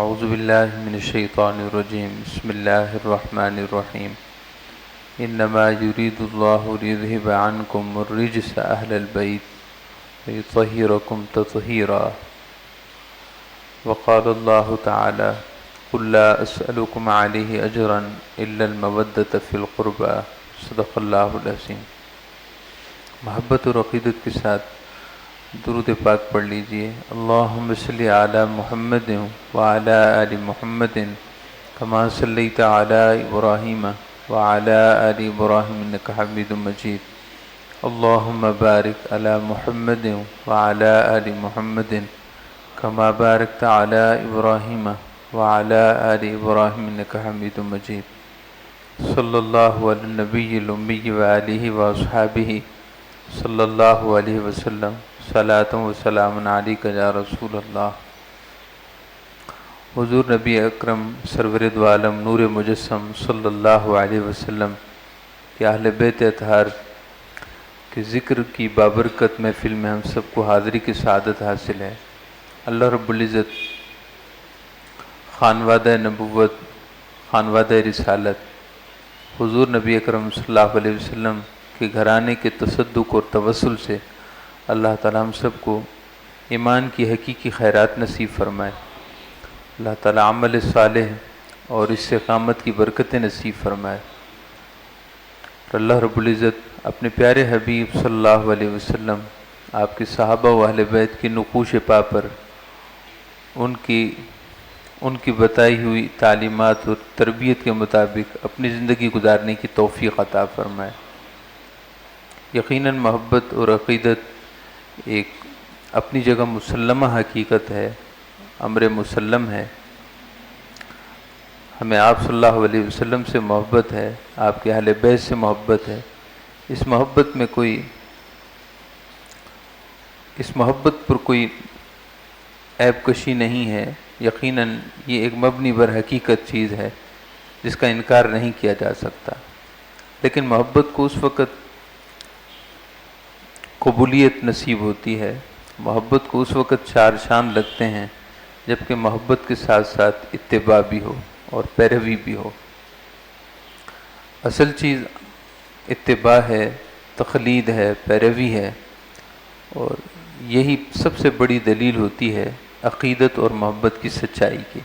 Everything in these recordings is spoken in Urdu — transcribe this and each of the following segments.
اعوذ باللہ من الشیطان الرجیم بسم اللہ الرحمن الرحیم انما یرید اللہ لیذہب عنکم الرجس اہل البیت ویطہرکم تطہیرا وقال اللہ تعالی قل لا اسألکم علیہ اجرا الا المودۃ فی القربى صدق اللہ العظیم۔ محبت اور عقیدت کے ساتھ درود پاک پڑھ لیجئے۔ اللہم صلی علی محمد وعلی آل محمد کما صلیت علی ابراہیم وعلی آل ابراہیم انک حمید مجید۔ اللہم بارک علی محمد وعلی آل محمد کما بارکت علی ابراہیم وعلی آل ابراہیم انک حمید مجید۔ صلی اللہ علی النبی الامی وآلہ واصحابہ صلی اللہ علیہ وسلم، صلاۃ و سلام علیک یا رسول اللہ۔ حضور نبی اکرم سرور دو عالم نور مجسم صلی اللہ علیہ وسلم کے اہل بیت اطہار کے ذکر کی بابرکت محفل میں ہم سب کو حاضری کی سعادت حاصل ہے۔ اللہ رب العزت خانوادہ نبوت، خانوادہ رسالت، حضور نبی اکرم صلی اللہ علیہ وسلم کے گھرانے کے تصدق اور توسل سے اللہ تعالیٰ ہم سب کو ایمان کی حقیقی خیرات نصیب فرمائے۔ اللہ تعالیٰ عمل صالح اور استقامت کی برکتیں نصیب فرمائے۔ اور اللہ رب العزت اپنے پیارے حبیب صلی اللہ علیہ وسلم، آپ کے صحابہ و اہل بیت کی نقوش پا پر ان کی بتائی ہوئی تعلیمات اور تربیت کے مطابق اپنی زندگی گزارنے کی توفیق عطا فرمائے۔ یقیناً محبت اور عقیدت ایک اپنی جگہ مسلمہ حقیقت ہے، امر مسلم ہے۔ ہمیں آپ صلی اللہ علیہ وسلم سے محبت ہے، آپ کے اہل بیت سے محبت ہے۔ اس محبت پر کوئی عیب کشی نہیں ہے۔ یقیناً یہ ایک مبنی بر حقیقت چیز ہے جس کا انکار نہیں کیا جا سکتا، لیکن محبت کو اس وقت قبولیت نصیب ہوتی ہے، محبت کو اس وقت چار چاند لگتے ہیں جبکہ محبت کے ساتھ ساتھ اتباع بھی ہو اور پیروی بھی ہو۔ اصل چیز اتباع ہے، تقلید ہے، پیروی ہے، اور یہی سب سے بڑی دلیل ہوتی ہے عقیدت اور محبت کی سچائی کی۔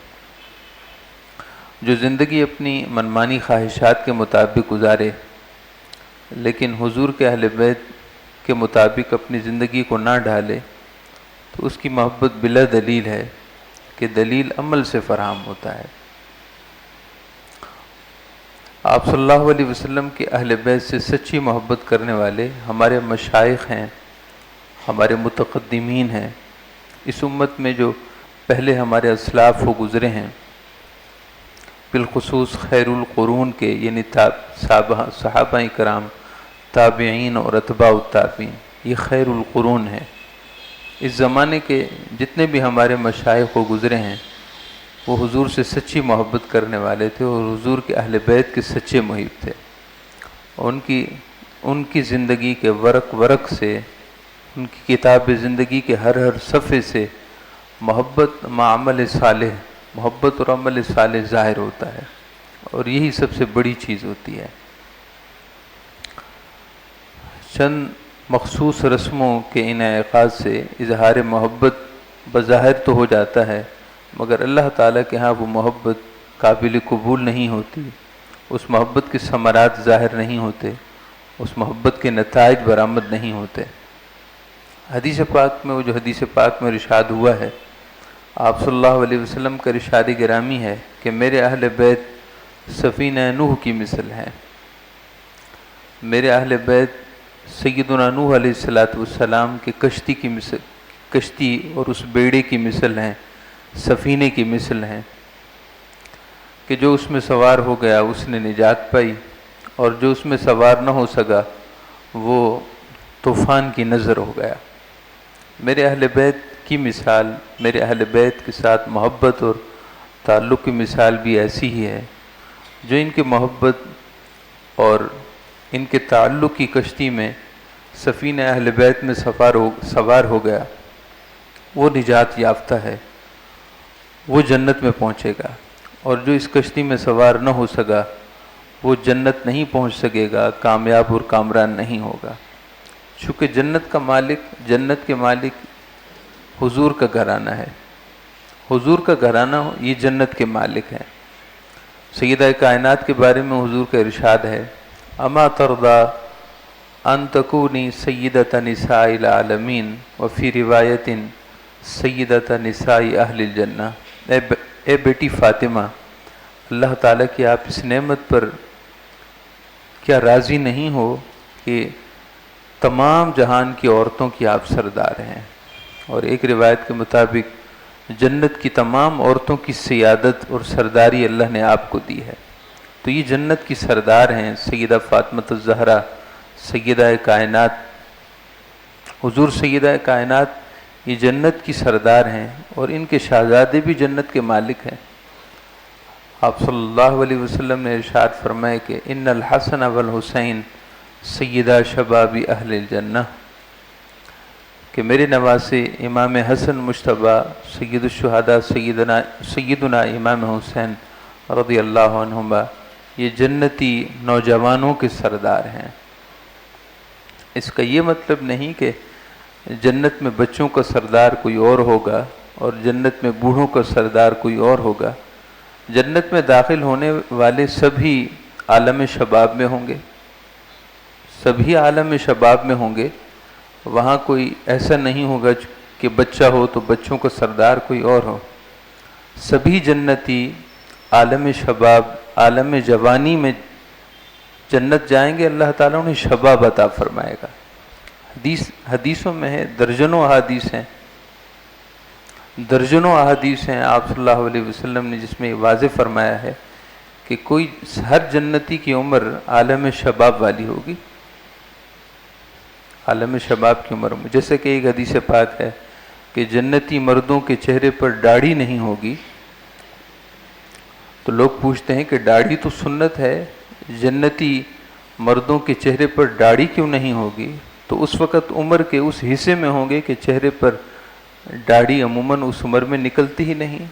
جو زندگی اپنی منمانی خواہشات کے مطابق گزارے لیکن حضور کے اہل بیت کے مطابق اپنی زندگی کو نہ ڈھالے تو اس کی محبت بلا دلیل ہے کہ دلیل عمل سے فراہم ہوتا ہے۔ آپ صلی اللہ علیہ وسلم کے اہل بیت سے سچی محبت کرنے والے ہمارے مشائخ ہیں، ہمارے متقدمین ہیں۔ اس امت میں جو پہلے ہمارے اسلاف ہو گزرے ہیں، بالخصوص خیر القرون کے یعنی صحابہ کرام، تابعین اور اتباع التابعین، یہ خیر القرون ہے۔ اس زمانے کے جتنے بھی ہمارے مشائخ کو گزرے ہیں وہ حضور سے سچی محبت کرنے والے تھے اور حضور کے اہل بیت کے سچے محب تھے۔ ان کی زندگی کے ورق ورق سے، ان کی کتاب زندگی کے ہر صفحے سے محبت مع عمل صالح، محبت اور عمل صالح ظاہر ہوتا ہے، اور یہی سب سے بڑی چیز ہوتی ہے۔ چند مخصوص رسموں کے انعقاد سے اظہار محبت بظاہر تو ہو جاتا ہے، مگر اللہ تعالیٰ کے ہاں وہ محبت قابل قبول نہیں ہوتی، اس محبت کے ثمرات ظاہر نہیں ہوتے، اس محبت کے نتائج برآمد نہیں ہوتے۔ حدیث پاک میں جو حدیث پاک میں ارشاد ہوا ہے، آپ صلی اللہ علیہ وسلم کا ارشاد گرامی ہے کہ میرے اہل بیت سفینہ نوح کی مثل ہے۔ میرے اہل بیت سیدنا نوح علیہ السلام کے کشتی اور اس بیڑے کی مثل ہیں، سفینے کی مثل ہیں، کہ جو اس میں سوار ہو گیا اس نے نجات پائی، اور جو اس میں سوار نہ ہو سکا وہ طوفان کی نظر ہو گیا۔ میرے اہل بیت کی مثال، میرے اہل بیت کے ساتھ محبت اور تعلق کی مثال بھی ایسی ہی ہے۔ جو ان کے محبت اور ان کے تعلق کی کشتی میں سفینہ اہل بیت میں سوار ہو گیا وہ نجات یافتہ ہے، وہ جنت میں پہنچے گا، اور جو اس کشتی میں سوار نہ ہو سکا وہ جنت نہیں پہنچ سکے گا، کامیاب اور کامران نہیں ہوگا۔ چونکہ جنت کے مالک حضور کا گھرانہ ہے، حضور کا گھرانہ یہ جنت کے مالک ہیں۔ سیدہ کائنات کے بارے میں حضور کا ارشاد ہے، اما ترضا ان تکونی سیدۃ نساء العالمین وفی روایت سیدۃ نساء اہل الجنہ۔ اے بیٹی فاطمہ، اللہ تعالیٰ کی آپ اس نعمت پر کیا راضی نہیں ہو کہ تمام جہان کی عورتوں کی آپ سردار ہیں؟ اور ایک روایت کے مطابق جنت کی تمام عورتوں کی سیادت اور سرداری اللہ نے آپ کو دی ہے۔ تو یہ جنت کی سردار ہیں سیدہ فاطمہ الزہرا، سیدہ کائنات، حضور سیدہ کائنات یہ جنت کی سردار ہیں، اور ان کے شہزادے بھی جنت کے مالک ہیں۔ آپ صلی اللہ علیہ وسلم نے ارشاد فرمائے کہ ان الحسن والحسین سیدہ شباب اہل الجنہ، کہ میرے نواسے امام حسن مجتبیٰ سید الشہداء سیدنا امام حسین رضی اللہ عنہما یہ جنتی نوجوانوں کے سردار ہیں۔ اس کا یہ مطلب نہیں کہ جنت میں بچوں کا سردار کوئی اور ہوگا اور جنت میں بوڑھوں کا سردار کوئی اور ہوگا۔ جنت میں داخل ہونے والے سبھی عالم شباب میں ہوں گے، سبھی عالم شباب میں ہوں گے۔ وہاں کوئی ایسا نہیں ہوگا کہ بچہ ہو تو بچوں کا سردار کوئی اور ہو۔ سبھی جنتی عالم شباب، عالم جوانی میں جنت جائیں گے، اللہ تعالیٰ انہیں شباب عطا فرمائے گا۔ حدیثوں میں ہے، درجنوں احادیث ہیں، درجنوں احادیث ہیں آپ صلی اللہ علیہ وسلم نے جس میں یہ واضح فرمایا ہے کہ کوئی ہر جنتی کی عمر عالم شباب والی ہوگی، عالم شباب کی عمر میں۔ جیسے کہ ایک حدیث پاک ہے کہ جنتی مردوں کے چہرے پر داڑھی نہیں ہوگی، تو لوگ پوچھتے ہیں کہ داڑھی تو سنت ہے، جنتی مردوں کے چہرے پر داڑھی کیوں نہیں ہوگی؟ تو اس وقت عمر کے اس حصے میں ہوں گے کہ چہرے پر داڑھی عموماً اس عمر میں نکلتی ہی نہیں۔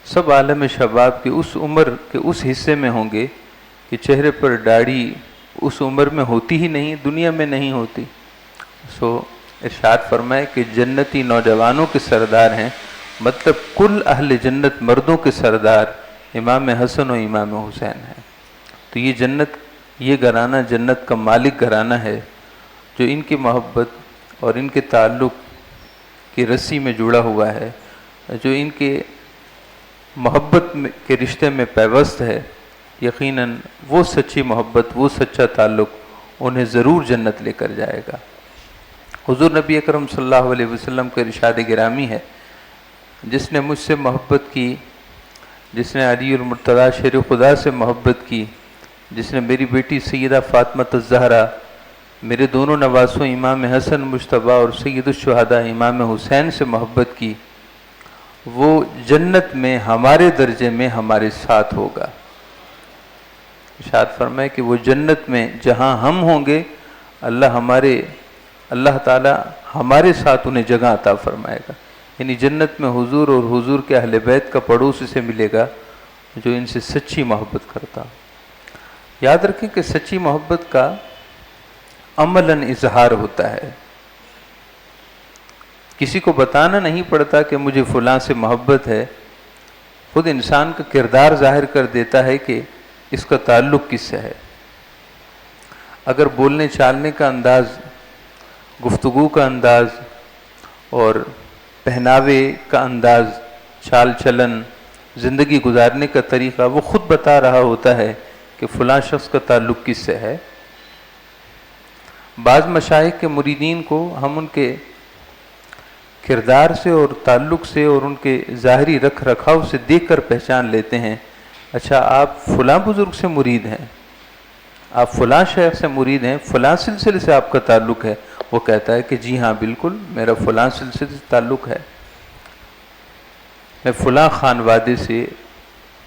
سب عالم شباب کے اس عمر کے اس حصے میں ہوں گے کہ چہرے پر داڑھی اس عمر میں ہوتی ہی نہیں، دنیا میں نہیں ہوتی۔ ارشاد فرمائے کہ جنتی نوجوانوں کے سردار ہیں، مطلب کل اہل جنت مردوں کے سردار امام حسن و امام حسین ہیں۔ تو یہ جنت، یہ گھرانہ جنت کا مالک گھرانہ ہے جو ان کی محبت اور ان کے تعلق کی رسی میں جڑا ہوا ہے، جو ان کے محبت کے رشتے میں پیوست ہے۔ یقیناً وہ سچی محبت، وہ سچا تعلق انہیں ضرور جنت لے کر جائے گا۔ حضور نبی اکرم صلی اللہ علیہ وسلم کا ارشاد گرامی ہے، جس نے مجھ سے محبت کی، جس نے علی المرتضیٰ شیر خدا سے محبت کی، جس نے میری بیٹی سیدہ فاطمہ الزہرا، میرے دونوں نواسوں امام حسن مجتبیٰ اور سید الشہداء امام حسین سے محبت کی، وہ جنت میں ہمارے درجے میں ہمارے ساتھ ہوگا۔ ارشاد فرمائے کہ وہ جنت میں جہاں ہم ہوں گے، اللہ تعالیٰ ہمارے ساتھ انہیں جگہ عطا فرمائے گا۔ یعنی جنت میں حضور اور حضور کے اہل بیت کا پڑوس اسے ملے گا جو ان سے سچی محبت کرتا۔ یاد رکھیں کہ سچی محبت کا عملاً اظہار ہوتا ہے، کسی کو بتانا نہیں پڑتا کہ مجھے فلاں سے محبت ہے، خود انسان کا کردار ظاہر کر دیتا ہے کہ اس کا تعلق کس سے ہے۔ اگر بولنے چالنے کا انداز، گفتگو کا انداز اور پہناوے کا انداز، چال چلن، زندگی گزارنے کا طریقہ وہ خود بتا رہا ہوتا ہے کہ فلاں شخص کا تعلق کس سے ہے۔ بعض مشائخ کے مریدین کو ہم ان کے کردار سے اور تعلق سے اور ان کے ظاہری رکھ رکھاؤ سے دیکھ کر پہچان لیتے ہیں، اچھا آپ فلاں بزرگ سے مرید ہیں، آپ فلاں شیخ سے مرید ہیں، فلاں سلسلے سے آپ کا تعلق ہے۔ وہ کہتا ہے کہ جی ہاں بالکل میرا فلاں سلسلے سے تعلق ہے، میں فلاں خانوادے سے،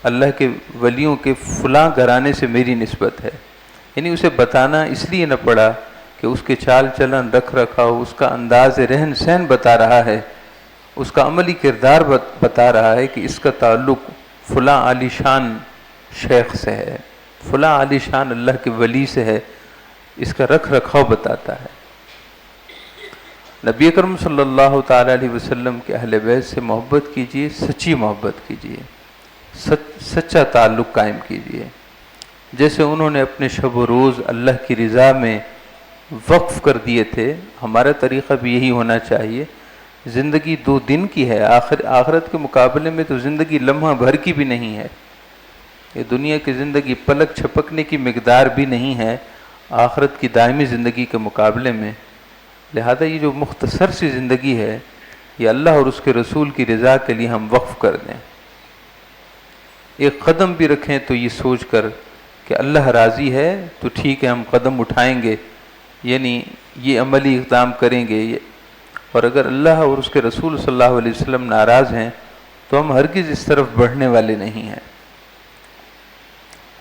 اللہ کے ولیوں کے فلاں گھرانے سے میری نسبت ہے۔ یعنی اسے بتانا اس لیے نہ پڑا کہ اس کے چال چلن، رکھ رکھاؤ، اس کا انداز رہن سہن بتا رہا ہے، اس کا عملی کردار بتا رہا ہے کہ اس کا تعلق فلاں عالی شان شیخ سے ہے، فلاں عالی شان اللہ کے ولی سے ہے، اس کا رکھ رکھاؤ بتاتا ہے۔ نبی اکرم صلی اللہ تعالیٰ علیہ وسلم کے اہل بیت سے محبت کیجیے، سچی محبت کیجیے، سچا تعلق قائم کیجیے۔ جیسے انہوں نے اپنے شب و روز اللہ کی رضا میں وقف کر دیے تھے، ہمارا طریقہ بھی یہی ہونا چاہیے۔ زندگی 2 دن کی ہے، آخرت کے مقابلے میں تو زندگی لمحہ بھر کی بھی نہیں ہے۔ یہ دنیا کی زندگی پلک چھپکنے کی مقدار بھی نہیں ہے آخرت کی دائمی زندگی کے مقابلے میں۔ لہذا یہ جو مختصر سی زندگی ہے، یہ اللہ اور اس کے رسول کی رضا کے لیے ہم وقف کر دیں۔ ایک قدم بھی رکھیں تو یہ سوچ کر کہ اللہ راضی ہے تو ٹھیک ہے، ہم قدم اٹھائیں گے، یعنی یہ عملی اقدام کریں گے، اور اگر اللہ اور اس کے رسول صلی اللہ علیہ وسلم ناراض ہیں تو ہم ہرگز اس طرف بڑھنے والے نہیں ہیں۔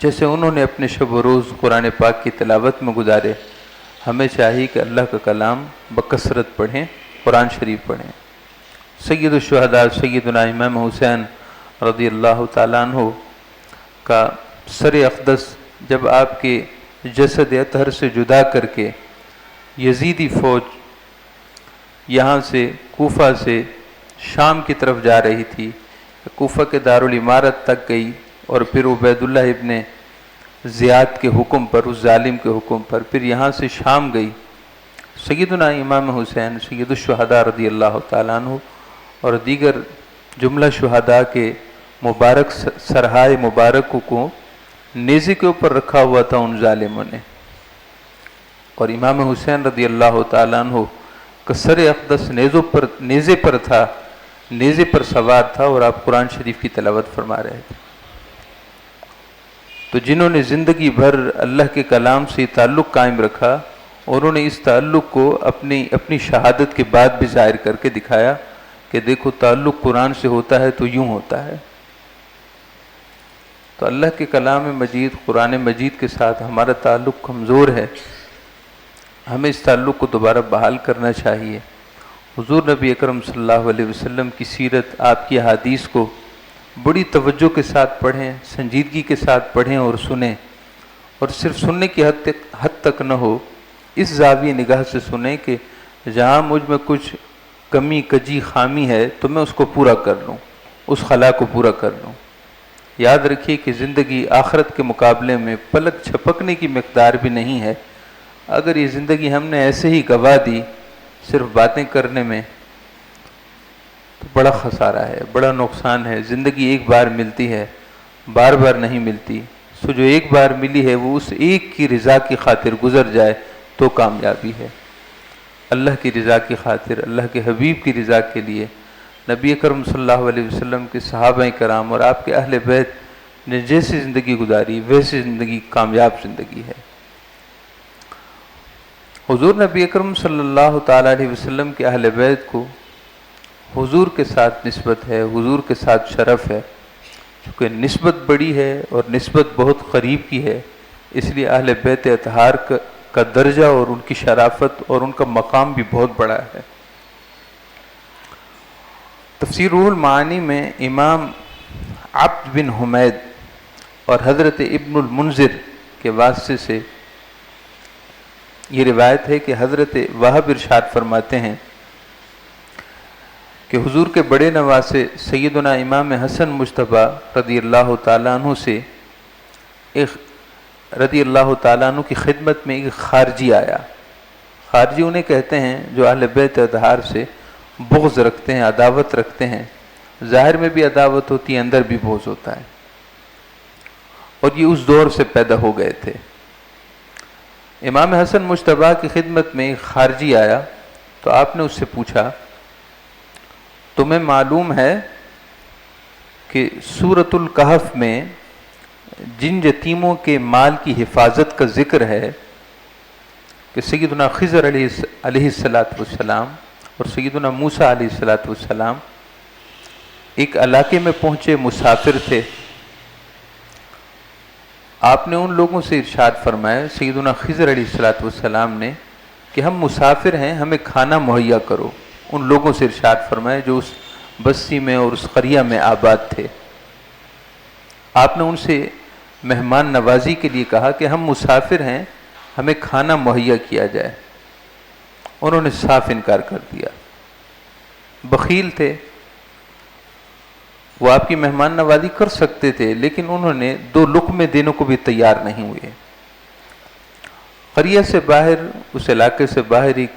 جیسے انہوں نے اپنے شب و روز قرآن پاک کی تلاوت میں گزارے، ہمیں چاہیے کہ اللہ کا کلام بکثرت پڑھیں، قرآن شریف پڑھیں۔ سید الشہداء سیدنا امام حسین رضی اللہ تعالیٰ عنہ کا سر اقدس جب آپ کے جسد اطہر سے جدا کر کے یزیدی فوج یہاں سے کوفہ سے شام کی طرف جا رہی تھی، کوفہ کے دارالامارت تک گئی، اور پھر عبید اللہ ابن زیاد کے حکم پر، اس ظالم کے حکم پر پھر یہاں سے شام گئی۔ سیدنا امام حسین سید الشہداء رضی اللہ تعالیٰ عنہ اور دیگر جملہ شہداء کے مبارک سرہائے مبارک کو نیزے کے اوپر رکھا ہوا تھا ان ظالموں نے، اور امام حسین رضی اللہ تعالیٰ عنہ کا سر اقدس نیزے پر تھا، نیزے پر سوار تھا، اور آپ قرآن شریف کی تلاوت فرما رہے تھے۔ تو جنہوں نے زندگی بھر اللہ کے کلام سے تعلق قائم رکھا، انہوں نے اس تعلق کو اپنی شہادت کے بعد بھی ظاہر کر کے دکھایا کہ دیکھو تعلق قرآن سے ہوتا ہے تو یوں ہوتا ہے۔ تو اللہ کے کلام مجید، قرآن مجید کے ساتھ ہمارا تعلق کمزور ہے، ہمیں اس تعلق کو دوبارہ بحال کرنا چاہیے۔ حضور نبی اکرم صلی اللہ علیہ وسلم کی سیرت، آپ کی احادیث کو بڑی توجہ کے ساتھ پڑھیں، سنجیدگی کے ساتھ پڑھیں اور سنیں، اور صرف سننے کی حد تک نہ ہو، اس زاویہ نگاہ سے سنیں کہ جہاں مجھ میں کچھ کمی کجی خامی ہے تو میں اس کو پورا کر لوں، اس خلا کو پورا کر لوں۔ یاد رکھیے کہ زندگی آخرت کے مقابلے میں پلک چھپکنے کی مقدار بھی نہیں ہے۔ اگر یہ زندگی ہم نے ایسے ہی گوا دی صرف باتیں کرنے میں تو بڑا خسارہ ہے، بڑا نقصان ہے۔ زندگی ایک بار ملتی ہے، بار بار نہیں ملتی، سو جو ایک بار ملی ہے وہ اس ایک کی رضا کی خاطر گزر جائے تو کامیابی ہے۔ اللہ کی رضا کی خاطر، اللہ کے حبیب کی رضا کے لیے، نبی اکرم صلی اللہ علیہ وسلم کے صحابہ کرام اور آپ کے اہل بیت نے جیسی زندگی گزاری ویسی زندگی کامیاب زندگی ہے۔ حضور نبی اکرم صلی اللہ تعالیٰ علیہ وسلم کے اہل بیت کو حضور کے ساتھ نسبت ہے، حضور کے ساتھ شرف ہے، کیونکہ نسبت بڑی ہے اور نسبت بہت قریب کی ہے، اس لیے اہل بیت اطہار کا درجہ اور ان کی شرافت اور ان کا مقام بھی بہت بڑا ہے۔ تفسیر روح المعانی میں امام عبد بن حمید اور حضرت ابن المنذر کے واسطے سے یہ روایت ہے کہ حضرت وہب ارشاد فرماتے ہیں کہ حضور کے بڑے نواسے سیدنا امام حسن مجتبیٰ رضی اللہ تعالیٰ عنہ سے رضی اللہ تعالیٰ عنہ کی خدمت میں ایک خارجی آیا۔ خارجی انہیں کہتے ہیں جو اہل بیت اطہار سے بغض رکھتے ہیں، عداوت رکھتے ہیں، ظاہر میں بھی عداوت ہوتی ہے، اندر بھی بغض ہوتا ہے، اور یہ اس دور سے پیدا ہو گئے تھے۔ امام حسن مجتبیٰ کی خدمت میں ایک خارجی آیا تو آپ نے اس سے پوچھا، تمہیں معلوم ہے کہ سورۃ الکہف میں جن یتیموں کے مال کی حفاظت کا ذکر ہے کہ سیدنا خضر علیہ السلام اور سیدنا موسیٰ علیہ السلام ایک علاقے میں پہنچے، مسافر تھے، آپ نے ان لوگوں سے ارشاد فرمایا، سیدنا خضر علیہ السلام نے، کہ ہم مسافر ہیں، ہمیں کھانا مہیا کرو۔ ان لوگوں سے ارشاد فرمایا جو اس بستی میں اور اس قریہ میں آباد تھے۔ آپ نے ان سے مہمان نوازی کے لیے کہا کہ ہم مسافر ہیں، ہمیں کھانا مہیا کیا جائے۔ انہوں نے صاف انکار کر دیا، بخیل تھے، وہ آپ کی مہمان نوازی کر سکتے تھے لیکن انہوں نے 2 لقمے دینے کو بھی تیار نہیں ہوئے۔ قریہ سے باہر، اس علاقے سے باہر ایک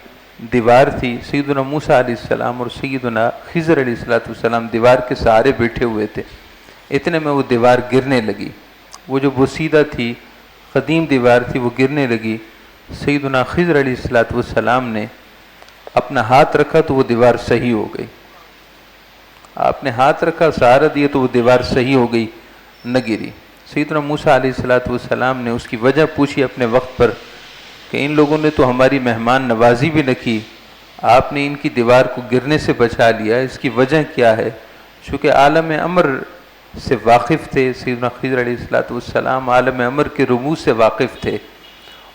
دیوار تھی، سیدنا موسیٰ علیہ السلام اور سیدنا خضر علیہ السلام دیوار کے سہارے بیٹھے ہوئے تھے۔ اتنے میں وہ دیوار گرنے لگی، وہ جو بوسیدہ تھی، قدیم دیوار تھی، وہ گرنے لگی۔ سیدنا خضر علیہ السلام نے اپنا ہاتھ رکھا تو وہ دیوار صحیح ہو گئی۔ آپ نے ہاتھ رکھا، سہارا دیا تو وہ دیوار صحیح ہو گئی، نہ گری۔ سیدنا موسیٰ علیہ السلام نے اس کی وجہ پوچھی اپنے وقت پر کہ ان لوگوں نے تو ہماری مہمان نوازی بھی نہ کی، آپ نے ان کی دیوار کو گرنے سے بچا لیا، اس کی وجہ کیا ہے؟ چونکہ عالم امر سے واقف تھے سیدنا خضر علیہ السلام، عالم امر کے رموز سے واقف تھے،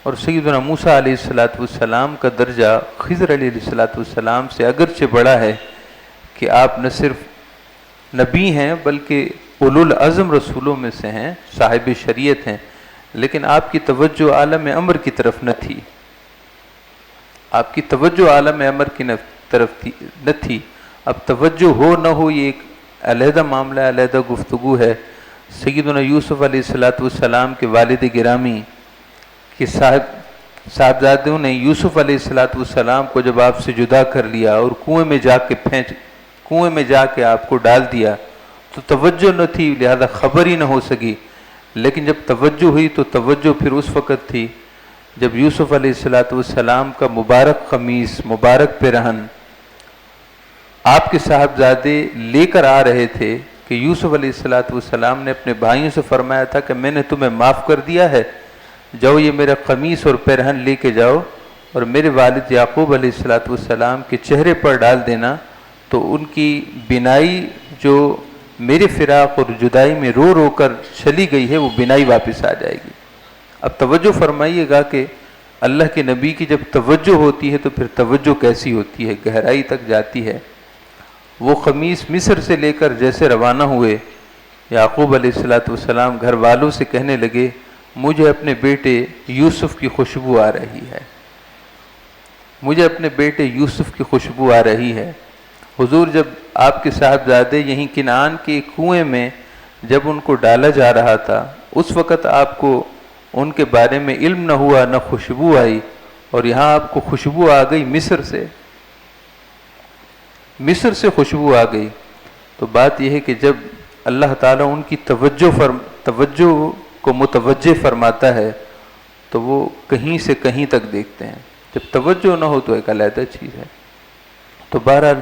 اور سیدنا موسیٰ علیہ السلام کا درجہ خضر علیہ السلام سے اگرچہ بڑا ہے کہ آپ نہ صرف نبی ہیں بلکہ اولو العزم رسولوں میں سے ہیں، صاحب شریعت ہیں، لیکن آپ کی توجہ عالم امر کی طرف نہ تھی، آپ کی توجہ عالم امر کی طرف نہ تھی۔ اب توجہ ہو نہ ہو یہ ایک علیحدہ معاملہ، علیحدہ گفتگو ہے۔ سیدنا یوسف علیہ السلام کے والد گرامی کہ صاحبزادوں نے یوسف علیہ السلام کو جب آپ سے جدا کر لیا اور کنویں میں جا کے آپ کو ڈال دیا تو توجہ نہ تھی، لہذا خبر ہی نہ ہو سکی، لیکن جب توجہ ہوئی تو توجہ پھر اس وقت تھی جب یوسف علیہ السلام کا مبارک قمیص، مبارک پیرہن آپ کے صاحبزادے لے کر آ رہے تھے کہ یوسف علیہ السلام نے اپنے بھائیوں سے فرمایا تھا کہ میں نے تمہیں معاف کر دیا ہے، جاؤ یہ میرا قمیص اور پیرہن لے کے جاؤ اور میرے والد یعقوب علیہ السلام کے چہرے پر ڈال دینا، تو ان کی بینائی جو میرے فراق اور جدائی میں رو رو کر چلی گئی ہے وہ بینائی واپس آ جائے گی۔ اب توجہ فرمائیے گا کہ اللہ کے نبی کی جب توجہ ہوتی ہے تو پھر توجہ کیسی ہوتی ہے، گہرائی تک جاتی ہے۔ وہ قمیص مصر سے لے کر جیسے روانہ ہوئے، یعقوب علیہ السلام گھر والوں سے کہنے لگے مجھے اپنے بیٹے یوسف کی خوشبو آ رہی ہے، مجھے اپنے بیٹے یوسف کی خوشبو آ رہی ہے۔ حضور جب آپ کے صاحبزادے یہیں کنعان کے کنویں میں جب ان کو ڈالا جا رہا تھا اس وقت آپ کو ان کے بارے میں علم نہ ہوا، نہ خوشبو آئی، اور یہاں آپ کو خوشبو آ گئی مصر سے خوشبو آ گئی۔ تو بات یہ ہے کہ جب اللہ تعالیٰ ان کی توجہ کو متوجہ فرماتا ہے تو وہ کہیں سے کہیں تک دیکھتے ہیں، جب توجہ نہ ہو تو ایک علیحدہ چیز ہے۔ تو بہرحال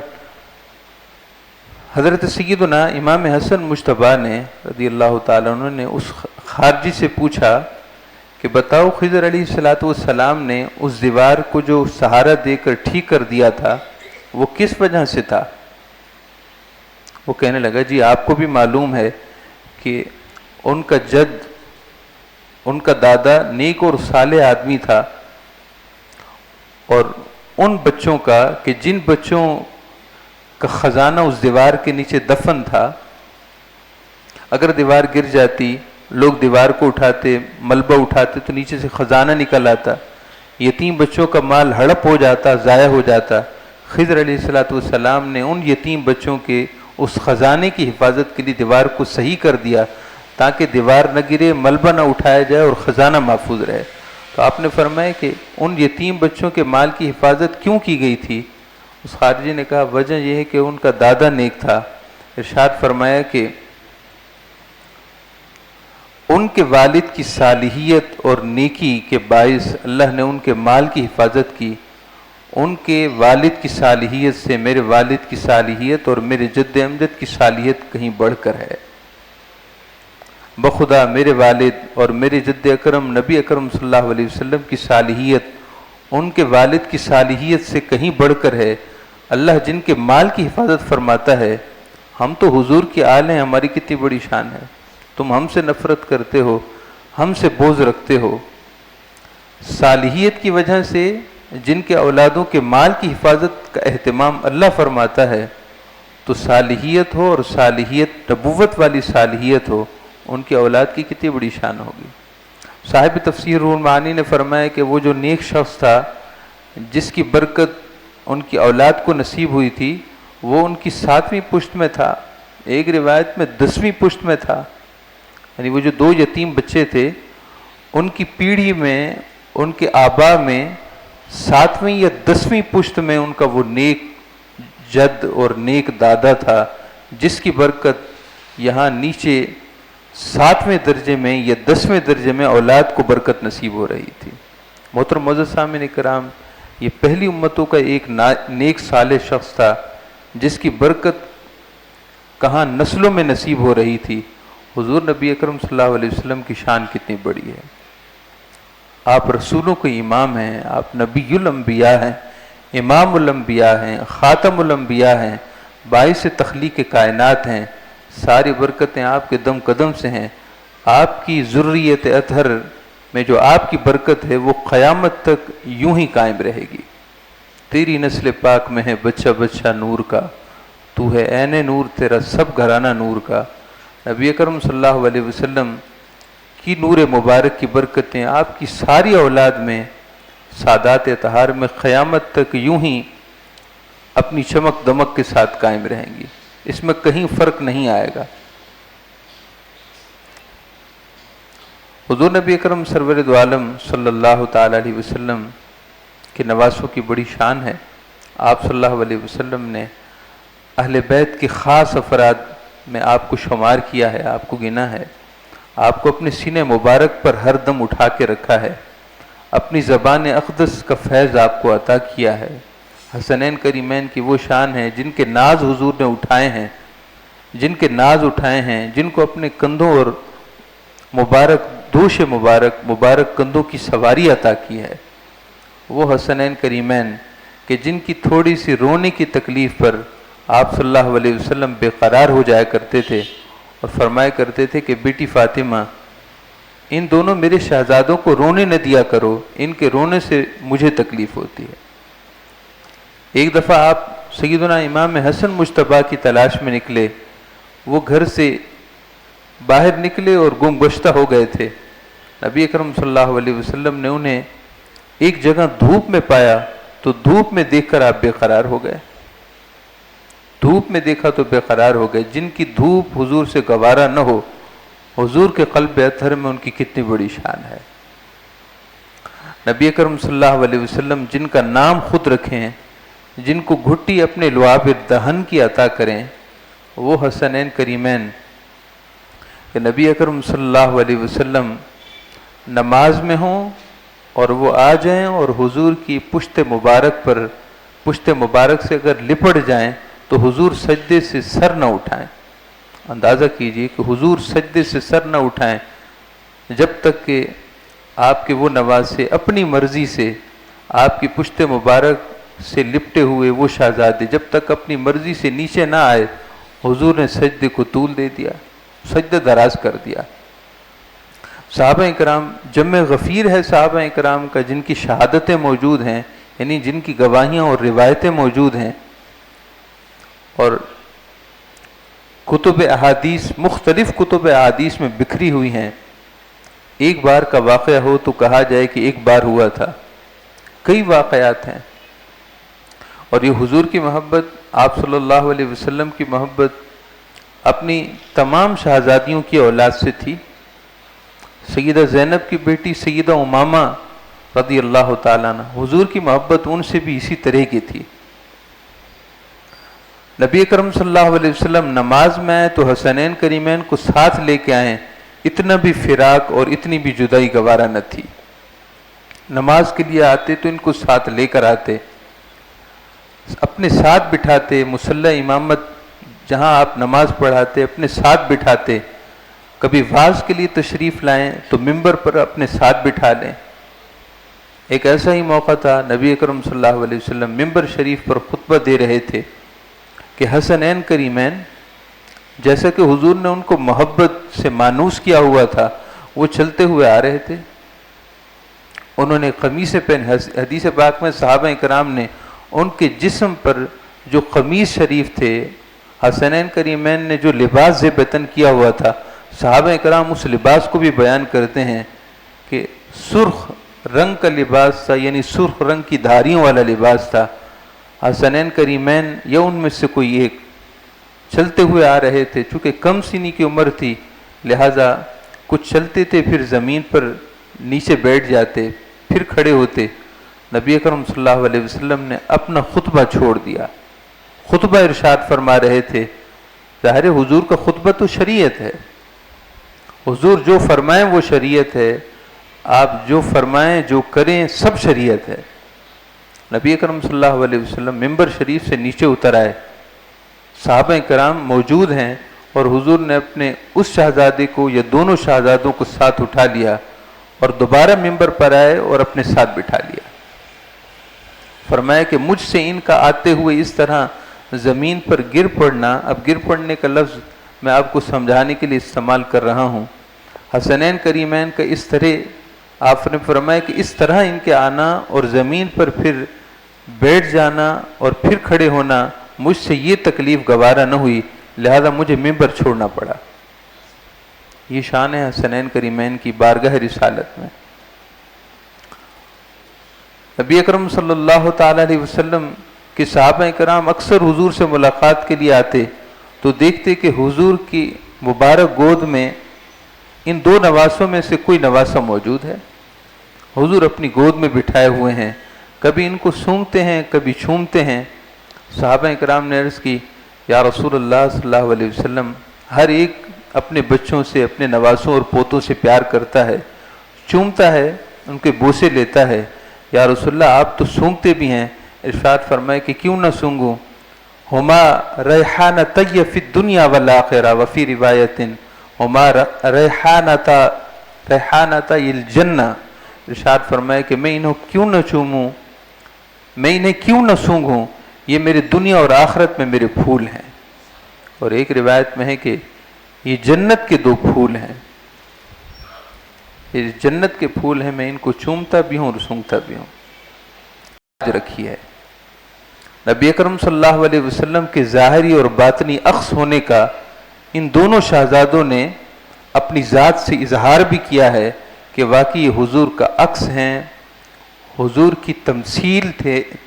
حضرت سیدنا امام حسن مجتبیٰ نے رضی اللہ تعالیٰ عنہ نے اس خارجی سے پوچھا کہ بتاؤ خضر علیہ السلام نے اس دیوار کو جو سہارا دے کر ٹھیک کر دیا تھا وہ کس وجہ سے تھا؟ وہ کہنے لگا جی آپ کو بھی معلوم ہے کہ ان کا جد، ان کا دادا نیک اور صالح آدمی تھا، اور ان بچوں کا کہ جن بچوں کا خزانہ اس دیوار کے نیچے دفن تھا، اگر دیوار گر جاتی، لوگ دیوار کو اٹھاتے، ملبہ اٹھاتے تو نیچے سے خزانہ نکل آتا، یتیم بچوں کا مال ہڑپ ہو جاتا، ضائع ہو جاتا۔ خضر علیہ السلام نے ان یتیم بچوں کے اس خزانے کی حفاظت کے لیے دیوار کو صحیح کر دیا تاکہ دیوار نہ گرے، ملبہ نہ اٹھایا جائے اور خزانہ محفوظ رہے۔ تو آپ نے فرمایا کہ ان یتیم بچوں کے مال کی حفاظت کیوں کی گئی تھی؟ اس خارجی نے کہا وجہ یہ ہے کہ ان کا دادا نیک تھا۔ ارشاد فرمایا کہ ان کے والد کی صالحیت اور نیکی کے باعث اللہ نے ان کے مال کی حفاظت کی۔ ان کے والد کی صالحیت سے میرے والد کی صالحیت اور میرے جد امجد کی صالحیت کہیں بڑھ کر ہے۔ بخدا میرے والد اور میرے جد اکرم نبی اکرم صلی اللہ علیہ وسلم کی صالحیت ان کے والد کی صالحیت سے کہیں بڑھ کر ہے۔ اللہ جن کے مال کی حفاظت فرماتا ہے، ہم تو حضور کی آل ہیں، ہماری کتنی بڑی شان ہے، تم ہم سے نفرت کرتے ہو، ہم سے بغض رکھتے ہو۔ صالحیت کی وجہ سے جن کے اولادوں کے مال کی حفاظت کا اہتمام اللہ فرماتا ہے، تو صالحیت ہو اور صالحیت نبوت والی صالحیت ہو، ان کی اولاد کی کتنی بڑی شان ہوگی۔ صاحب تفسیر روح المعانی نے فرمایا کہ وہ جو نیک شخص تھا جس کی برکت ان کی اولاد کو نصیب ہوئی تھی، وہ ان کی 7ویں پشت میں تھا، ایک روایت میں 10ویں پشت میں تھا، یعنی وہ جو 2 یتیم بچے تھے ان کی پیڑھی میں، ان کے آبا میں 7ویں یا 10ویں پشت میں ان کا وہ نیک جد اور نیک دادا تھا، جس کی برکت یہاں نیچے 7ویں درجے میں یا 10ویں درجے میں اولاد کو برکت نصیب ہو رہی تھی۔ محترم معزز سامعین کرام، یہ پہلی امتوں کا ایک نیک صالح شخص تھا جس کی برکت کہاں نسلوں میں نصیب ہو رہی تھی۔ حضور نبی اکرم صلی اللہ علیہ وسلم کی شان کتنی بڑی ہے۔ آپ رسولوں کے امام ہیں، آپ نبی الانبیاء ہیں، امام الانبیاء ہیں، خاتم الانبیاء ہیں، باعث تخلیق کائنات ہیں، ساری برکتیں آپ کے دم قدم سے ہیں۔ آپ کی ذریت اطہر میں جو آپ کی برکت ہے وہ قیامت تک یوں ہی قائم رہے گی۔ تیری نسل پاک میں ہے بچہ بچہ نور کا، تو ہے عین نور تیرا سب گھرانہ نور کا۔ نبی اکرم صلی اللہ علیہ وسلم کی نور مبارک کی برکتیں آپ کی ساری اولاد میں، سادات اطہار میں قیامت تک یوں ہی اپنی چمک دمک کے ساتھ قائم رہیں گی، اس میں کہیں فرق نہیں آئے گا۔ حضور نبی اکرم سرور دو عالم صلی اللہ تعالی علیہ وسلم کے نواسوں کی بڑی شان ہے۔ آپ صلی اللہ علیہ وسلم نے اہل بیت کے خاص افراد میں آپ کو شمار کیا ہے، آپ کو گنا ہے، آپ کو اپنے سینے مبارک پر ہر دم اٹھا کے رکھا ہے، اپنی زبان اقدس کا فیض آپ کو عطا کیا ہے۔ حسنین کریمین کی وہ شان ہے جن کے ناز حضور نے اٹھائے ہیں، جن کے ناز اٹھائے ہیں، جن کو اپنے کندھوں اور مبارک دوش مبارک کندھوں کی سواری عطا کی ہے۔ وہ حسنین کریمین کہ جن کی تھوڑی سی رونے کی تکلیف پر آپ صلی اللہ علیہ وسلم بے قرار ہو جایا کرتے تھے اور فرمایا کرتے تھے کہ بیٹی فاطمہ، ان دونوں میرے شہزادوں کو رونے نہ دیا کرو، ان کے رونے سے مجھے تکلیف ہوتی ہے۔ ایک دفعہ آپ سیدنا امام حسن مجتبیٰ کی تلاش میں نکلے، وہ گھر سے باہر نکلے اور گم گشتہ ہو گئے تھے۔ نبی اکرم صلی اللہ علیہ وسلم نے انہیں ایک جگہ دھوپ میں پایا تو دھوپ میں دیکھ کر آپ بے قرار ہو گئے، دھوپ میں دیکھا تو بے قرار ہو گئے۔ جن کی دھوپ حضور سے گوارا نہ ہو، حضور کے قلب اطہر میں ان کی کتنی بڑی شان ہے۔ نبی اکرم صلی اللہ علیہ وسلم جن کا نام خود رکھیں، جن کو گھٹی اپنے لعاب دہن کی عطا کریں، وہ حسنین کریمین کہ نبی اکرم صلی اللہ علیہ وسلم نماز میں ہوں اور وہ آ جائیں اور حضور کی پشت مبارک سے اگر لپٹ جائیں تو حضور سجدے سے سر نہ اٹھائیں۔ اندازہ کیجئے کہ حضور سجدے سے سر نہ اٹھائیں جب تک کہ آپ کے وہ نواسے اپنی مرضی سے آپ کی پشت مبارک سے لپٹے ہوئے وہ شہزادے جب تک اپنی مرضی سے نیچے نہ آئے، حضور نے سجدے کو طول دے دیا، سجدہ دراز کر دیا۔ صحابہ اکرام جمع غفیر ہے صحابہ اکرام کا، جن کی شہادتیں موجود ہیں، یعنی جن کی گواہیاں اور روایتیں موجود ہیں، اور کتب احادیث مختلف کتب احادیث میں بکھری ہوئی ہیں۔ ایک بار کا واقعہ ہو تو کہا جائے کہ ایک بار ہوا تھا، کئی واقعات ہیں، اور یہ حضور کی محبت، آپ صلی اللہ علیہ وسلم کی محبت اپنی تمام شہزادیوں کی اولاد سے تھی۔ سیدہ زینب کی بیٹی سیدہ امامہ رضی اللہ تعالیٰ عنہ، حضور کی محبت ان سے بھی اسی طرح کی تھی۔ نبی اکرم صلی اللہ علیہ وسلم نماز میں آئے تو حسنین کریمین کو ساتھ لے کے آئیں، اتنا بھی فراق اور اتنی بھی جدائی گوارا نہ تھی۔ نماز کے لیے آتے تو ان کو ساتھ لے کر آتے، اپنے ساتھ بٹھاتے، مصلی امامت جہاں آپ نماز پڑھاتے اپنے ساتھ بٹھاتے، کبھی واعظ کے لیے تشریف لائیں تو ممبر پر اپنے ساتھ بٹھا لیں۔ ایک ایسا ہی موقع تھا، نبی اکرم صلی اللہ علیہ وسلم ممبر شریف پر خطبہ دے رہے تھے کہ حسنین کریمین جیسا کہ حضور نے ان کو محبت سے مانوس کیا ہوا تھا، وہ چلتے ہوئے آ رہے تھے، انہوں نے قمیص پہن، حدیث پاک میں صحابہ کرام نے ان کے جسم پر جو قمیص شریف تھے حسنین کریمین نے جو لباس زیب وطن کیا ہوا تھا، صحابہ کرام اس لباس کو بھی بیان کرتے ہیں کہ سرخ رنگ کا لباس تھا، یعنی سرخ رنگ کی دھاریوں والا لباس تھا۔ حسنین کریمین یا ان میں سے کوئی ایک چلتے ہوئے آ رہے تھے، چونکہ کم سنی کی عمر تھی لہٰذا کچھ چلتے تھے، پھر زمین پر نیچے بیٹھ جاتے، پھر کھڑے ہوتے۔ نبی اکرم صلی اللہ علیہ وسلم نے اپنا خطبہ چھوڑ دیا، خطبہ ارشاد فرما رہے تھے۔ ظاہر حضور کا خطبہ تو شریعت ہے، حضور جو فرمائیں وہ شریعت ہے، آپ جو فرمائیں جو کریں سب شریعت ہے۔ نبی اکرم صلی اللہ علیہ وسلم ممبر شریف سے نیچے اتر آئے، صحابہ کرام موجود ہیں، اور حضور نے اپنے اس شہزادے کو یا دونوں شہزادوں کو ساتھ اٹھا لیا اور دوبارہ ممبر پر آئے اور اپنے ساتھ بٹھا لیا۔ فرمایا کہ مجھ سے ان کا آتے ہوئے اس طرح زمین پر گر پڑنا، اب گر پڑنے کا لفظ میں آپ کو سمجھانے کے لیے استعمال کر رہا ہوں، حسنین کریمین کا اس طرح آپ نے فرمایا کہ اس طرح ان کے آنا اور زمین پر پھر بیٹھ جانا اور پھر کھڑے ہونا مجھ سے یہ تکلیف گوارا نہ ہوئی، لہذا مجھے ممبر چھوڑنا پڑا۔ یہ شان ہے حسنین کریمین کی بارگاہ رسالت میں۔ نبی اکرم صلی اللہ تعالی علیہ وسلم کے صحابہ کرام اکثر حضور سے ملاقات کے لیے آتے تو دیکھتے کہ حضور کی مبارک گود میں ان دو نواسوں میں سے کوئی نواسا موجود ہے، حضور اپنی گود میں بٹھائے ہوئے ہیں، کبھی ان کو سونگتے ہیں کبھی چھومتے ہیں۔ صحابہ کرام نے عرض کی، یا رسول اللہ صلی اللہ علیہ وسلم، ہر ایک اپنے بچوں سے، اپنے نواسوں اور پوتوں سے پیار کرتا ہے، چومتا ہے، ان کے بوسے لیتا ہے، یا رسول اللہ آپ تو سونگتے بھی ہیں۔ ارشاد فرمائے کہ کیوں نہ سونگوں، ہما ریحانتی فی الدنیا والآخرہ، وفی روایت ہما ریحانتا الجنہ۔ ارشاد فرمائے کہ میں انہیں کیوں نہ چوموں، میں انہیں کیوں نہ سونگوں، یہ میرے دنیا اور آخرت میں میرے پھول ہیں۔ اور ایک روایت میں ہے کہ یہ جنت کے دو پھول ہیں، یہ جنت کے پھول ہیں، میں ان کو چومتا بھی ہوں اور سونگتا بھی ہوں۔ رکھی ہے نبی اکرم صلی اللہ علیہ وسلم کے ظاہری اور باطنی عکس ہونے کا ان دونوں شہزادوں نے اپنی ذات سے اظہار بھی کیا ہے کہ واقعی حضور کا عکس ہیں، حضور کی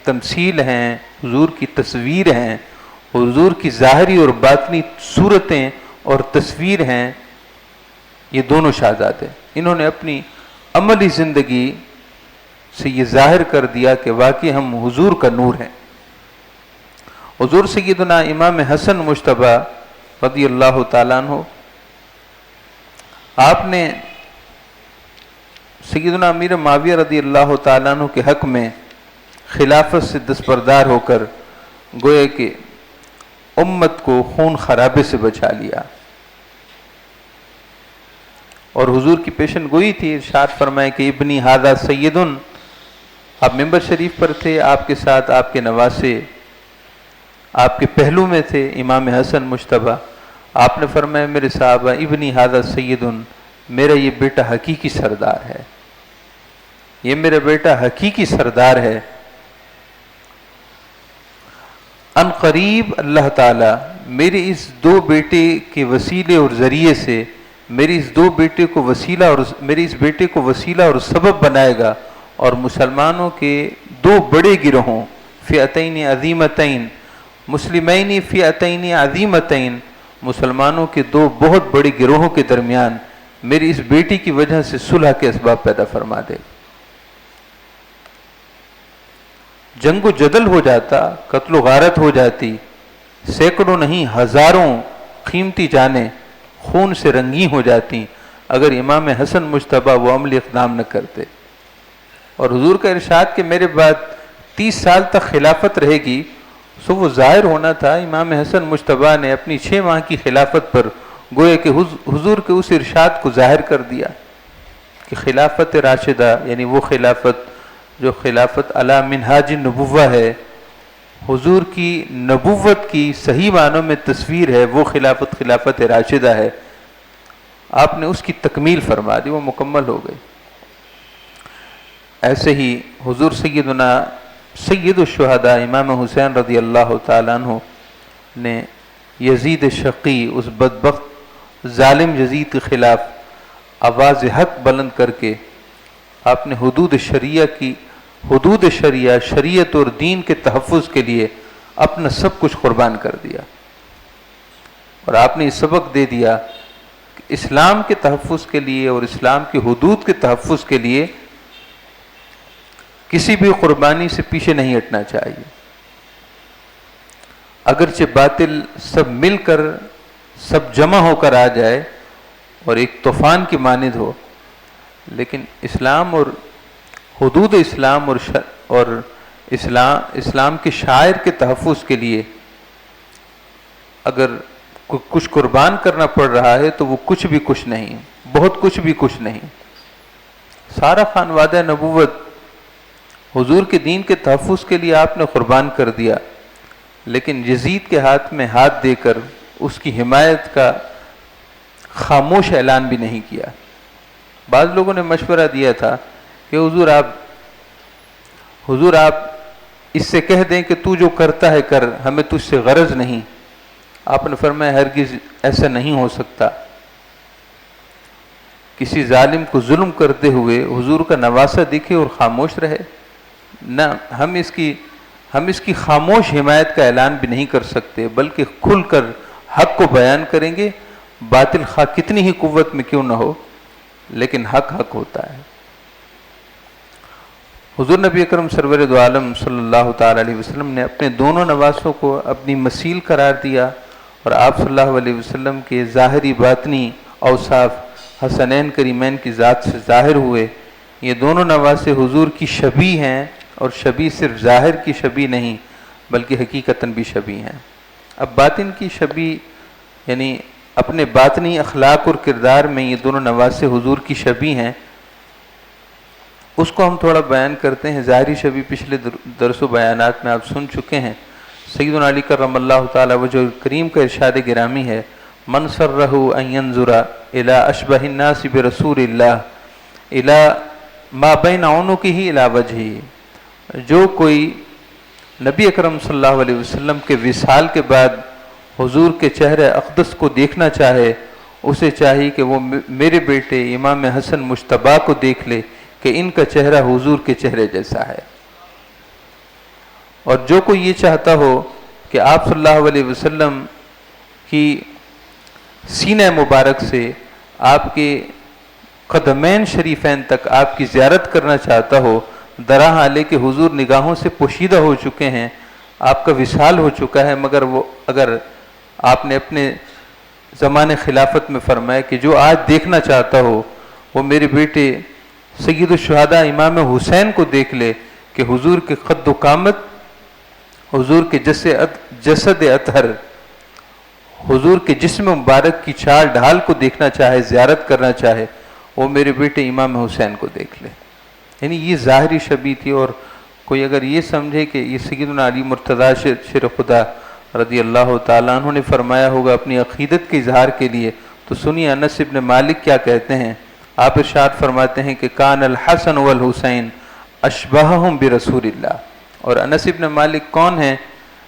تمثیل ہیں، حضور کی تصویر ہیں، حضور کی ظاہری اور باطنی صورتیں اور تصویر ہیں یہ دونوں شہزادے۔ انہوں نے اپنی عملی زندگی سے یہ ظاہر کر دیا کہ واقعی ہم حضور کا نور ہیں۔ حضور سیدنا امام حسن مجتبیٰ رضی اللہ تعالیٰ عنہ، آپ نے سیدنا امیر معاویہ رضی اللہ تعالیٰ عنہ کے حق میں خلافت سے دستبردار ہو کر گوئے کہ امت کو خون خرابے سے بچا لیا، اور حضور کی پیشن گوئی تھی۔ ارشاد فرمائے کہ ابنی ھذا سیدن، آپ ممبر شریف پر تھے، آپ کے ساتھ آپ کے نواسے آپ کے پہلو میں تھے امام حسن مجتبیٰ۔ آپ نے فرمایا میرے صحابہ، ابنی ھذا سیدن، میرا یہ بیٹا حقیقی سردار ہے، یہ میرا بیٹا حقیقی سردار ہے۔ ان قریب اللہ تعالیٰ میرے اس دو بیٹے کے وسیلے اور ذریعے سے میرے اس دو بیٹے کو وسیلہ اور میرے اس بیٹے کو وسیلہ اور سبب بنائے گا، اور مسلمانوں کے دو بڑے گروہوں، فئتین عظیمتین، مسلمین فئتین عظیمتین، مسلمانوں کے دو بہت بڑے گروہوں کے درمیان میری اس بیٹی کی وجہ سے صلح کے اسباب پیدا فرما دے۔ جنگ و جدل ہو جاتا، قتل و غارت ہو جاتی، سینکڑوں نہیں ہزاروں قیمتی جانیں خون سے رنگین ہو جاتی اگر امام حسن مجتبیٰ وہ عملی اقدام نہ کرتے۔ اور حضور کا ارشاد کہ میرے بعد 30 سال تک خلافت رہے گی، سو وہ ظاہر ہونا تھا۔ امام حسن مجتبیٰ نے اپنی 6 ماہ کی خلافت پر گوئے کہ حضور کے اس ارشاد کو ظاہر کر دیا کہ خلافت راشدہ، یعنی وہ خلافت جو خلافت علی منہاج النبوہ ہے، حضور کی نبوت کی صحیح معنوں میں تصویر ہے، وہ خلافت خلافت راشدہ ہے۔ آپ نے اس کی تکمیل فرما دی، وہ مکمل ہو گئی۔ ایسے ہی حضور سیدنا سید الشہداء امام حسین رضی اللہ تعالیٰ عنہ نے یزید شقی اس بدبخت ظالم یزید کے خلاف آواز حق بلند کر کے آپ نے حدود شریعہ شریعت اور دین کے تحفظ کے لیے اپنا سب کچھ قربان کر دیا، اور آپ نے یہ سبق دے دیا کہ اسلام کے تحفظ کے لیے اور اسلام کی حدود کے تحفظ کے لیے کسی بھی قربانی سے پیچھے نہیں ہٹنا چاہیے، اگرچہ باطل سب مل کر سب جمع ہو کر آ جائے اور ایک طوفان کی مانند ہو، لیکن اسلام اور حدود اسلام اور اسلام کے شاعر کے تحفظ کے لیے اگر کچھ قربان کرنا پڑ رہا ہے تو وہ کچھ بھی کچھ نہیں، بہت کچھ بھی کچھ نہیں۔ سارا خانوادہ نبوت حضور کے دین کے تحفظ کے لیے آپ نے قربان کر دیا، لیکن یزید کے ہاتھ میں ہاتھ دے کر اس کی حمایت کا خاموش اعلان بھی نہیں کیا۔ بعض لوگوں نے مشورہ دیا تھا کہ حضور آپ اس سے کہہ دیں کہ تو جو کرتا ہے کر، ہمیں تجھ سے غرض نہیں۔ آپ نے فرمایا ہرگز ایسا نہیں ہو سکتا۔ کسی ظالم کو ظلم کرتے ہوئے حضور کا نواسہ دکھے اور خاموش رہے، نہ ہم اس کی خاموش حمایت کا اعلان بھی نہیں کر سکتے، بلکہ کھل کر حق کو بیان کریں گے، باطل خواہ کتنی ہی قوت میں کیوں نہ ہو، لیکن حق ہوتا ہے۔ حضور نبی اکرم سرور دو عالم صلی اللہ تعالی علیہ وسلم نے اپنے دونوں نواسوں کو اپنی مثیل قرار دیا، اور آپ صلی اللہ علیہ وسلم کے ظاہری باطنی اوصاف حسنین کریمین کی ذات سے ظاہر ہوئے۔ یہ دونوں نواسے حضور کی شبیہ ہیں، اور شبیہ صرف ظاہر کی شبیہ نہیں بلکہ حقیقتاً بھی شبیہ ہیں۔ اب باطن کی شبیہ یعنی اپنے باطنی اخلاق اور کردار میں یہ دونوں نواسے حضور کی شبیہ ہیں، اس کو ہم تھوڑا بیان کرتے ہیں۔ ظاہری شبیہ پچھلے درس و بیانات میں آپ سن چکے ہیں۔ سیدنا علی کرم اللہ تعالی وجہ کریم کا ارشاد گرامی ہے، من سرہ ان ینظر الی اشبہ الناس برسول اللہ الی ما بین عنقہ الی وجہہ، جو کوئی نبی اکرم صلی اللہ علیہ وسلم کے وصال کے بعد حضور کے چہرہ اقدس کو دیکھنا چاہے، اسے چاہیے کہ وہ میرے بیٹے امام حسن مجتبیٰ کو دیکھ لے کہ ان کا چہرہ حضور کے چہرے جیسا ہے۔ اور جو کوئی یہ چاہتا ہو کہ آپ صلی اللہ علیہ وسلم کی سینہ مبارک سے آپ کے قدمین شریفین تک آپ کی زیارت کرنا چاہتا ہو، درا حالے کہ حضور نگاہوں سے پوشیدہ ہو چکے ہیں، آپ کا وصال ہو چکا ہے، مگر وہ اگر آپ نے اپنے زمانے خلافت میں فرمایا کہ جو آج دیکھنا چاہتا ہو وہ میرے بیٹے سید الشہداء امام حسین کو دیکھ لے کہ حضور کے قد و قامت، حضور کے جسد اطہر، حضور کے جسم مبارک کی چال ڈھال کو دیکھنا چاہے، زیارت کرنا چاہے، وہ میرے بیٹے امام حسین کو دیکھ لے۔ یعنی یہ ظاہری شبیہ تھی، اور کوئی اگر یہ سمجھے کہ یہ سیدنا علی مرتضیٰ شیر خدا رضی اللہ تعالیٰ عنہ نے فرمایا ہوگا اپنی عقیدت کے اظہار کے لیے، تو سنیے انس ابن مالک کیا کہتے ہیں۔ آپ ارشاد فرماتے ہیں کہ کان الحسن والحسین اشبہہم برسول اللہ۔ اور انس ابن مالک کون ہیں؟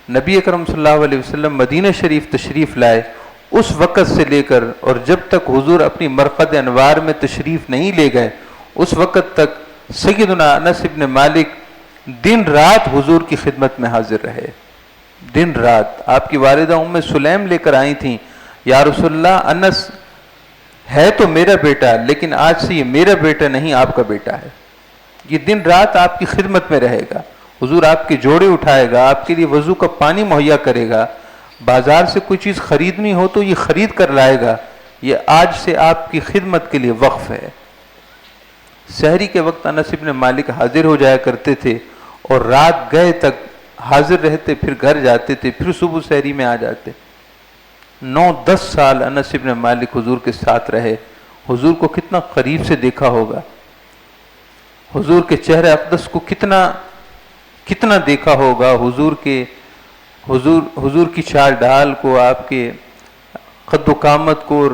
نبی اکرم صلی اللہ علیہ وسلم مدینہ شریف تشریف لائے اس وقت سے لے کر اور جب تک حضور اپنی مرقد انوار میں تشریف نہیں لے گئے، اس وقت تک سیدنا انس ابن مالک دن رات حضور کی خدمت میں حاضر رہے۔ دن رات آپ کی والدہ ام سلیم لے کر آئی تھیں، یا رسول اللہ انس ہے تو میرا بیٹا، لیکن آج سے یہ میرا بیٹا نہیں، آپ کا بیٹا ہے۔ یہ دن رات آپ کی خدمت میں رہے گا، حضور آپ کے جوڑے اٹھائے گا، آپ کے لیے وضو کا پانی مہیا کرے گا، بازار سے کوئی چیز خریدنی ہو تو یہ خرید کر لائے گا، یہ آج سے آپ کی خدمت کے لیے وقف ہے۔ سحری کے وقت انس ابن مالک حاضر ہو جایا کرتے تھے، اور رات گئے تک حاضر رہتے، پھر گھر جاتے تھے، پھر صبح سحری میں آ جاتے۔ 9-10 سال انس ابن مالک حضور کے ساتھ رہے۔ حضور کو کتنا قریب سے دیکھا ہوگا، حضور کے چہرے اقدس کو کتنا دیکھا ہوگا، حضور کی چال ڈھال کو، آپ کے قد و قامت کو، اور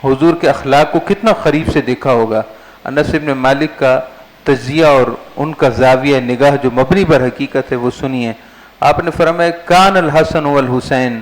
حضور کے اخلاق کو کتنا قریب سے دیکھا ہوگا۔ انس ابن مالک کا تجزیہ اور ان کا زاویہ نگاہ جو مبنی بر حقیقت ہے وہ سنیے۔ آپ نے فرمایا کان الحسن والحسین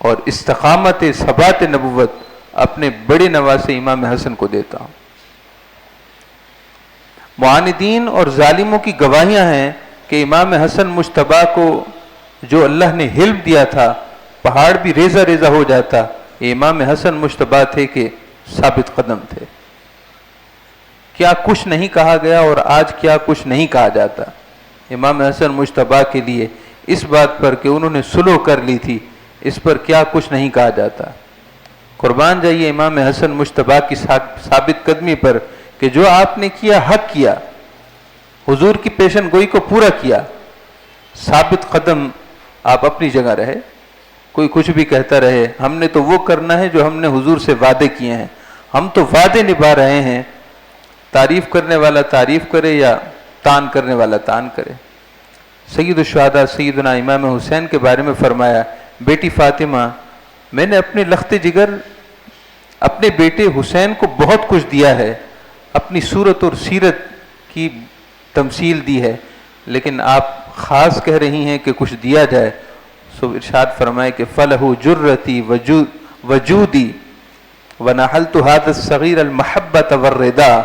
اور استقامت ثبات نبوت اپنے بڑے نواسے امام حسن کو دیتا ہوں۔ معاندین اور ظالموں کی گواہیاں ہیں کہ امام حسن مجتبیٰ کو جو اللہ نے حلم دیا تھا، پہاڑ بھی ریزہ ریزہ ہو جاتا، یہ امام حسن مجتبیٰ تھے کہ ثابت قدم تھے۔ کیا کچھ نہیں کہا گیا اور آج کیا کچھ نہیں کہا جاتا امام حسن مجتبیٰ کے لیے، اس بات پر کہ انہوں نے صلح کر لی تھی، اس پر کیا کچھ نہیں کہا جاتا۔ قربان جائیے امام حسن مجتبیٰ کی ثابت قدمی پر کہ جو آپ نے کیا حق کیا، حضور کی پیشن گوئی کو پورا کیا، ثابت قدم آپ اپنی جگہ رہے۔ کوئی کچھ بھی کہتا رہے، ہم نے تو وہ کرنا ہے جو ہم نے حضور سے وعدے کیے ہیں، ہم تو وعدے نبھا رہے ہیں۔ تعریف کرنے والا تعریف کرے یا تان کرنے والا تان کرے۔ سید الشہداء سیدنا امام حسین کے بارے میں فرمایا، بیٹی فاطمہ، میں نے اپنے لخت جگر اپنے بیٹے حسین کو بہت کچھ دیا ہے، اپنی صورت اور سیرت کی تمثیل دی ہے، لیکن آپ خاص کہہ رہی ہیں کہ کچھ دیا جائے، سو ارشاد فرمائے کہ فَلَهُ جُرَّتِي وَجُودِي وَنَحَلْتُ هَذَا الصَّغِيرَ الْمَحَبَّةَ وَالرِّضَا۔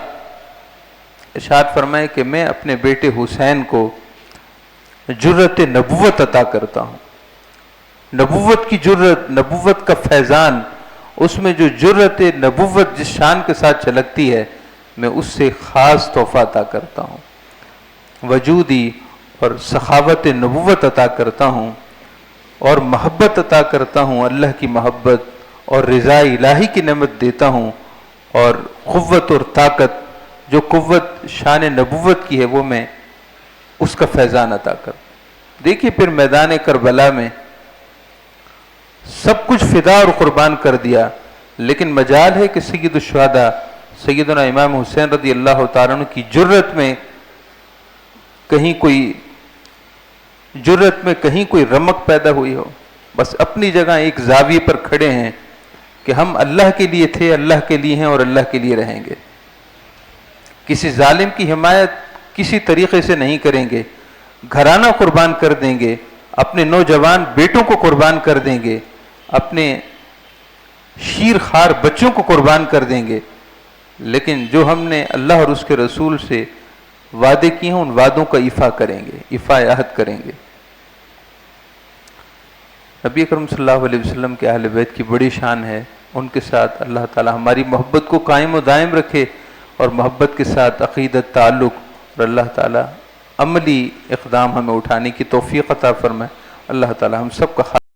ارشاد فرمائے کہ میں اپنے بیٹے حسین کو جرت نبوت عطا کرتا ہوں، نبوت کی جرت، نبوت کا فیضان، اس میں جو جرت نبوت جس شان کے ساتھ چھلکتی ہے، میں اس سے خاص تحفہ عطا کرتا ہوں۔ وجودی، اور سخاوت نبوت عطا کرتا ہوں، اور محبت عطا کرتا ہوں، اللہ کی محبت اور رضا الہی کی نعمت دیتا ہوں، اور قوت اور طاقت، جو قوت شان نبوت کی ہے وہ میں اس کا فیضان عطا کر۔ دیکھیے پھر میدان کربلا میں سب کچھ فدا اور قربان کر دیا، لیکن مجال ہے کہ سید الشہداء سیدنا امام حسین رضی اللہ تعالیٰ عنہ کی جرت میں کہیں کوئی رمق پیدا ہوئی ہو، بس اپنی جگہ ایک زاویے پر کھڑے ہیں کہ ہم اللہ کے لیے تھے، اللہ کے لیے ہیں اور اللہ کے لیے رہیں گے۔ کسی ظالم کی حمایت کسی طریقے سے نہیں کریں گے، گھرانہ قربان کر دیں گے، اپنے نوجوان بیٹوں کو قربان کر دیں گے، اپنے شیر خار بچوں کو قربان کر دیں گے، لیکن جو ہم نے اللہ اور اس کے رسول سے وعدے کیے ہیں ان وعدوں کا ایفا کریں گے، ایفا عہد کریں گے۔ نبی اکرم صلی اللہ علیہ وسلم کے اہل بیت کی بڑی شان ہے، ان کے ساتھ اللہ تعالی ہماری محبت کو قائم و دائم رکھے، اور محبت کے ساتھ عقیدت، تعلق، اور اللہ تعالی عملی اقدام ہمیں اٹھانے کی توفیق عطا فرمائے۔ اللہ تعالی ہم سب کا